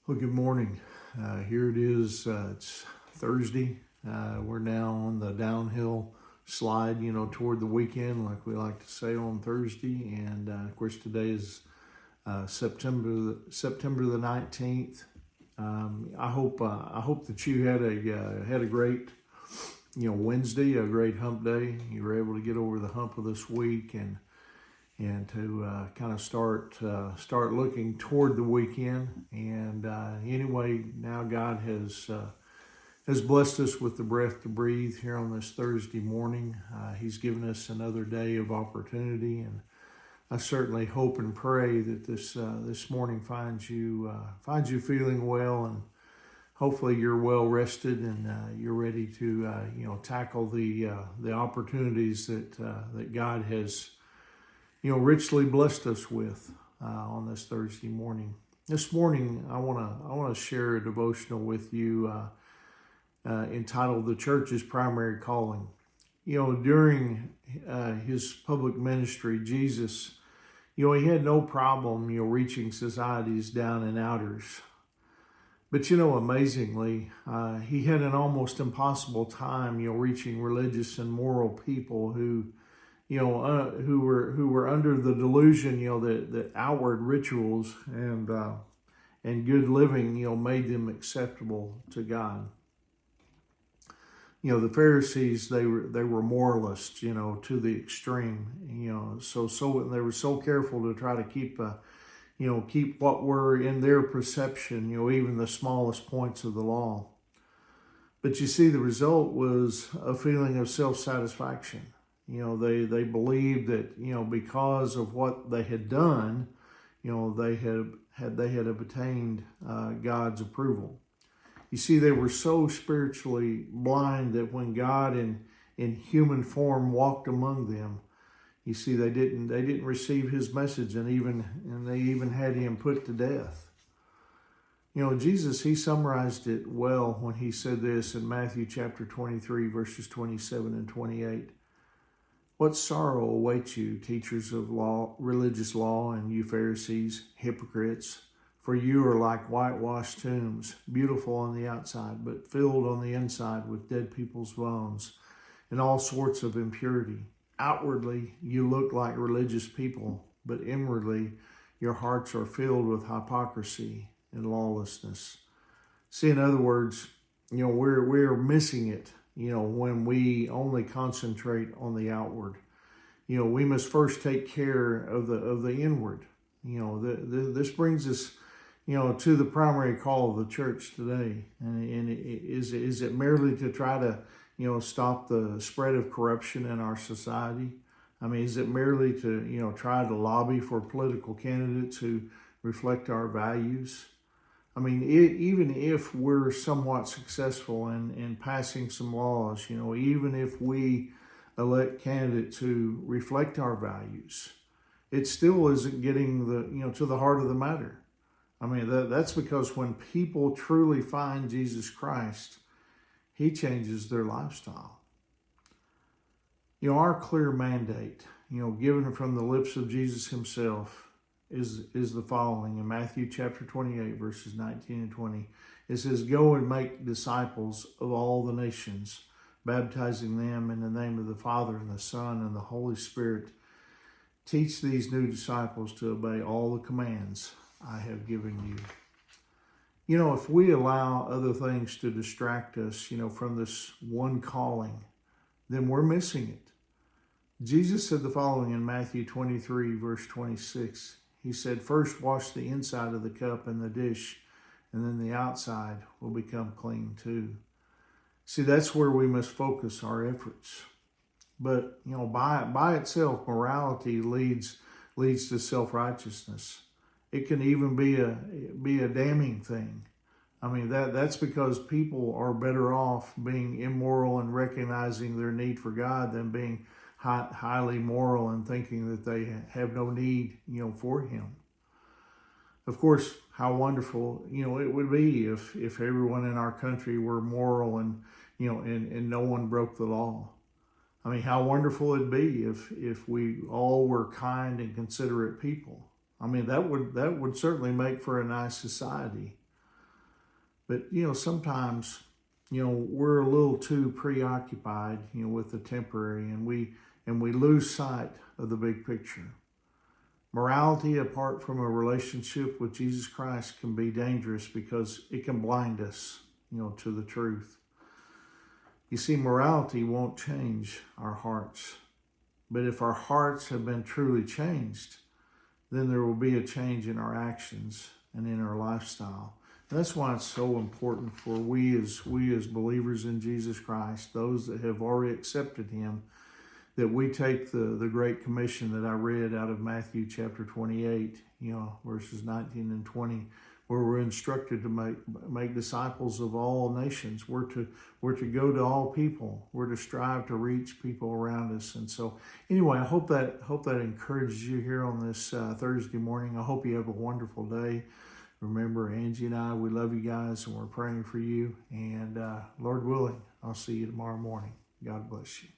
Well, good morning. Here it is. It's Thursday. We're now on the downhill slide, toward the weekend, like we like to say on Thursday. And of course, today is September the 19th. I hope that you had a great Wednesday, a great hump day. You were able to get over the hump of this week and to kind of start looking toward the weekend. And anyway, now God has blessed us with the breath to breathe here on this Thursday morning. He's given us another day of opportunity, and I certainly hope and pray that this morning finds you feeling well, and hopefully you're well rested and you're ready to tackle the opportunities that God has richly blessed us with on this Thursday morning. This morning, I want to share a devotional with you entitled "The Church's Primary Calling." During his public ministry, Jesus, he had no problem, reaching society's down and outers. But amazingly, he had an almost impossible time, reaching religious and moral people who were under the delusion, that outward rituals and good living, made them acceptable to God. The Pharisees, they were moralists, to the extreme, so they were so careful to try to keep what were in their perception, even the smallest points of the law. But you see, the result was a feeling of self-satisfaction. They believed that, because of what they had done, they had obtained God's approval. You see, they were so spiritually blind that when God in human form walked among them, you see, they didn't receive his message, and they even had him put to death. Jesus, he summarized it well when he said this in Matthew chapter 23, verses 27 and 28. "What sorrow awaits you, teachers of law, religious law, and you Pharisees, hypocrites! For you are like whitewashed tombs, beautiful on the outside, but filled on the inside with dead people's bones and all sorts of impurity. Outwardly, you look like religious people, but inwardly, your hearts are filled with hypocrisy and lawlessness." See, in other words, we're missing it, when we only concentrate on the outward. We must first take care of the inward. This brings us, to the primary call of the church today. And is it merely to try to, stop the spread of corruption in our society? Is it merely to, try to lobby for political candidates who reflect our values? Even if we're somewhat successful in passing some laws, even if we elect candidates who reflect our values, it still isn't getting to the heart of the matter. That's because when people truly find Jesus Christ, he changes their lifestyle. Our clear mandate, given from the lips of Jesus himself, is the following. In Matthew chapter 28, verses 19 and 20, it says, "Go and make disciples of all the nations, baptizing them in the name of the Father and the Son and the Holy Spirit. Teach these new disciples to obey all the commands I have given you." If we allow other things to distract us, from this one calling, then we're missing it. Jesus said the following in Matthew 23, verse 26. He said, "First wash the inside of the cup and the dish, and then the outside will become clean too." See, that's where we must focus our efforts. But, by itself, morality leads to self-righteousness. It can even be a damning thing. That's because people are better off being immoral and recognizing their need for God than being highly moral and thinking that they have no need, for him. Of course, how wonderful, it would be if everyone in our country were moral and no one broke the law. How wonderful it'd be if we all were kind and considerate people. That would certainly make for a nice society. But, sometimes, we're a little too preoccupied, with the temporary, and we lose sight of the big picture. Morality apart from a relationship with Jesus Christ can be dangerous because it can blind us, to the truth. You see, morality won't change our hearts. But if our hearts have been truly changed, then there will be a change in our actions and in our lifestyle. And that's why it's so important for we as believers in Jesus Christ, those that have already accepted him, that we take the Great Commission that I read out of Matthew chapter 28, verses 19 and 20, where we're instructed to make disciples of all nations. We're to go to all people. We're to strive to reach people around us. And so, anyway, I hope that encourages you here on this Thursday morning. I hope you have a wonderful day. Remember, Angie and I, we love you guys, and we're praying for you. And Lord willing, I'll see you tomorrow morning. God bless you.